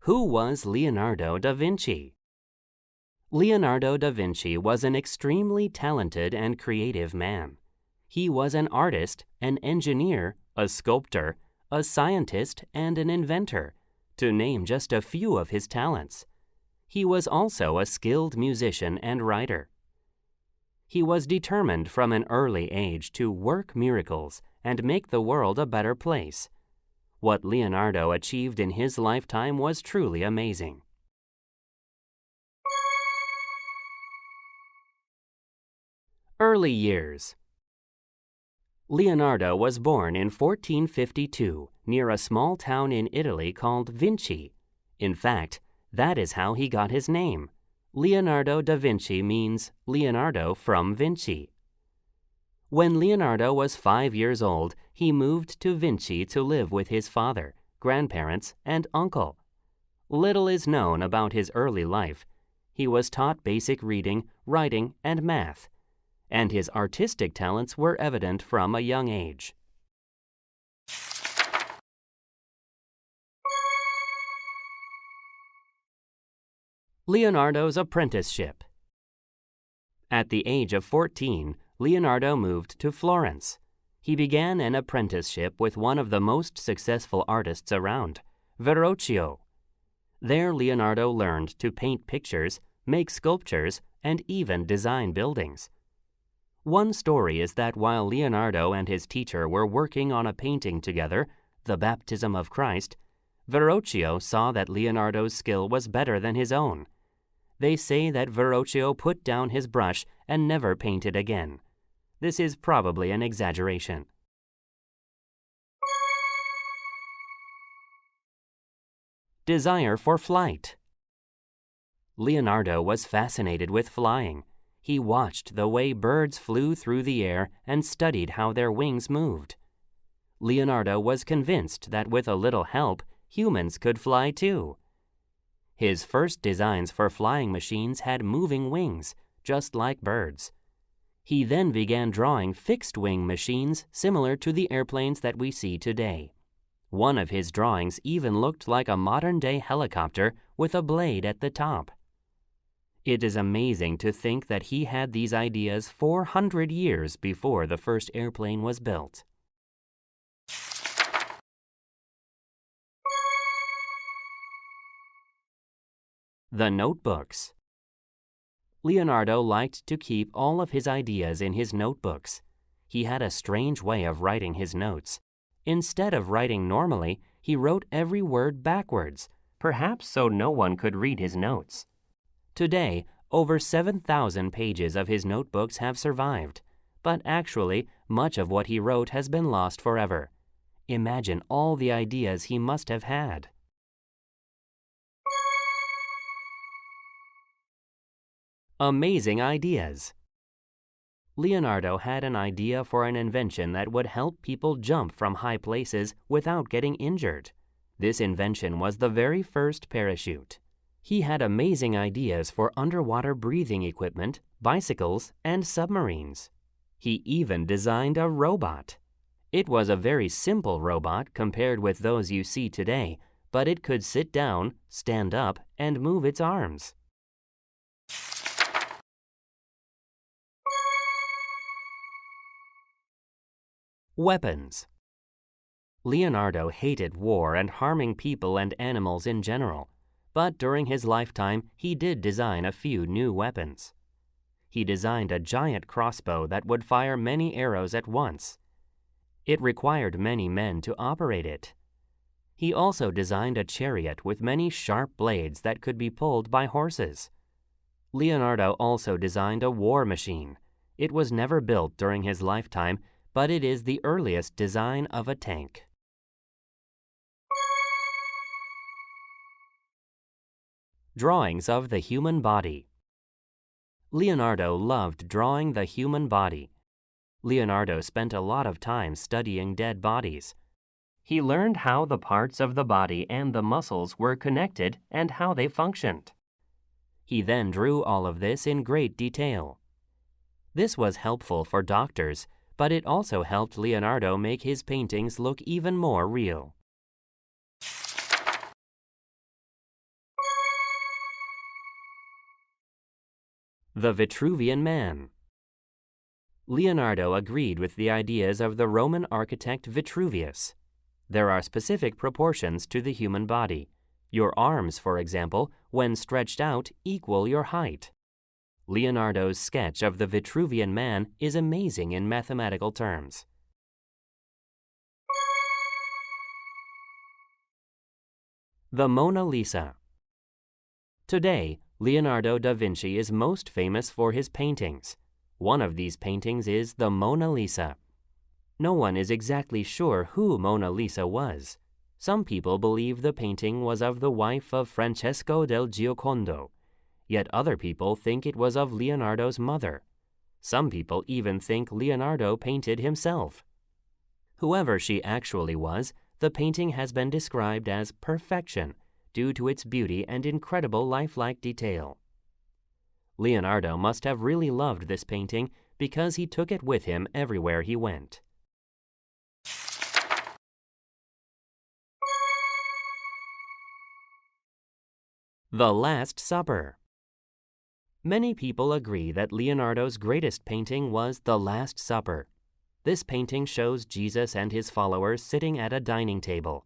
Who was Leonardo da Vinci? Leonardo da Vinci was an extremely talented and creative man. He was an artist, an engineer, a sculptor, a scientist, and an inventor, to name just a few of his talents. He was also a skilled musician and writer. He was determined from an early age to work miracles and make the world a better place. What Leonardo achieved in his lifetime was truly amazing. Early years. Leonardo was born in 1452 near a small town in Italy called Vinci. In fact, that is how he got his name. Leonardo da Vinci means Leonardo from Vinci. When Leonardo was 5 years old, he moved to Vinci to live with his father, grandparents, and uncle. Little is known about his early life. He was taught basic reading, writing, and math, and his artistic talents were evident from a young age. Leonardo's apprenticeship. At the age of 14, Leonardo moved to Florence. He began an apprenticeship with one of the most successful artists around, Verrocchio. There Leonardo learned to paint pictures, make sculptures, and even design buildings. One story is that while Leonardo and his teacher were working on a painting together, The Baptism of Christ, Verrocchio saw that Leonardo's skill was better than his own. They say that Verrocchio put down his brush and never painted again. This is probably an exaggeration. Desire for flight. Leonardo was fascinated with flying. He watched the way birds flew through the air and studied how their wings moved. Leonardo was convinced that with a little help, humans could fly too. His first designs for flying machines had moving wings, just like birds. He then began drawing fixed-wing machines similar to the airplanes that we see today. One of his drawings even looked like a modern-day helicopter with a blade at the top. It is amazing to think that he had these ideas 400 years before the first airplane was built. The notebooks. Leonardo liked to keep all of his ideas in his notebooks. He had a strange way of writing his notes. Instead of writing normally, he wrote every word backwards, perhaps so no one could read his notes. Today, over 7,000 pages of his notebooks have survived, but actually, much of what he wrote has been lost forever. Imagine all the ideas he must have had. Amazing ideas. Leonardo had an idea for an invention that would help people jump from high places without getting injured. This invention was the very first parachute. He had amazing ideas for underwater breathing equipment, bicycles, and submarines. He even designed a robot. It was a very simple robot compared with those you see today, but it could sit down, stand up, and move its arms. Weapons. Leonardo hated war and harming people and animals in general, but during his lifetime he did design a few new weapons. He designed a giant crossbow that would fire many arrows at once. It required many men to operate it. He also designed a chariot with many sharp blades that could be pulled by horses. Leonardo also designed a war machine. It was never built during his lifetime, but it is the earliest design of a tank. Drawings of the human body. Leonardo loved drawing the human body. Leonardo spent a lot of time studying dead bodies. He learned how the parts of the body and the muscles were connected and how they functioned. He then drew all of this in great detail. This was helpful for doctors, but it also helped Leonardo make his paintings look even more real. The Vitruvian Man. Leonardo agreed with the ideas of the Roman architect Vitruvius. There are specific proportions to the human body. Your arms, for example, when stretched out, equal your height. Leonardo's sketch of the Vitruvian Man is amazing in mathematical terms. The Mona Lisa. Today, Leonardo da Vinci is most famous for his paintings. One of these paintings is the Mona Lisa. No one is exactly sure who Mona Lisa was. Some people believe the painting was of the wife of Francesco del Giocondo, yet other people think it was of Leonardo's mother. Some people even think Leonardo painted himself. Whoever she actually was, the painting has been described as perfection due to its beauty and incredible lifelike detail. Leonardo must have really loved this painting because he took it with him everywhere he went. The Last Supper. Many people agree that Leonardo's greatest painting was The Last Supper. This painting shows Jesus and his followers sitting at a dining table.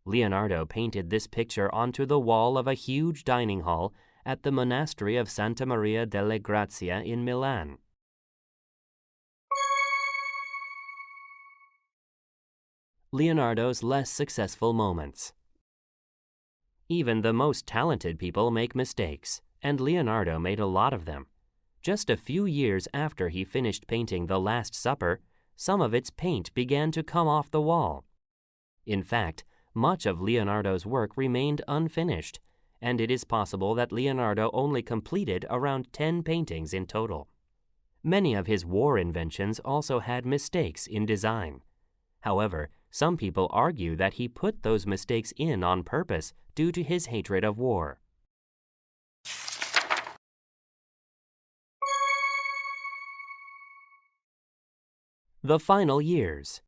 Leonardo painted this picture onto the wall of a huge dining hall at the monastery of Santa Maria delle Grazie in Milan. Leonardo's less successful moments. Even the most talented people make mistakes, and Leonardo made a lot of them. Just a few years after he finished painting The Last Supper, some of its paint began to come off the wall. In fact, much of Leonardo's work remained unfinished, and it is possible that Leonardo only completed around 10 paintings in total. Many of his war inventions also had mistakes in design. However, some people argue that he put those mistakes in on purpose due to his hatred of war. The final years.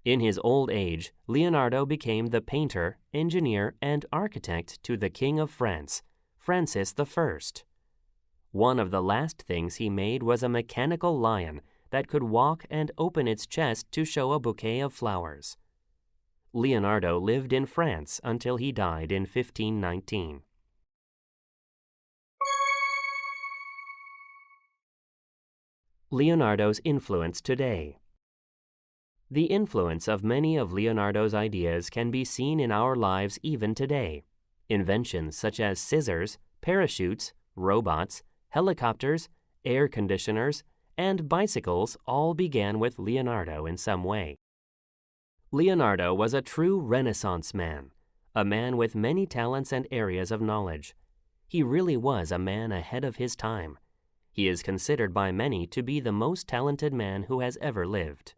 In his old age, Leonardo became the painter, engineer, and architect to the King of France, Francis I. One of the last things he made was a mechanical lion that could walk and open its chest to show a bouquet of flowers. Leonardo lived in France until he died in 1519. Leonardo's influence today. The influence of many of Leonardo's ideas can be seen in our lives even today. Inventions such as scissors, parachutes, robots, helicopters, air conditioners, and bicycles all began with Leonardo in some way. Leonardo was a true Renaissance man, a man with many talents and areas of knowledge. He really was a man ahead of his time. He is considered by many to be the most talented man who has ever lived.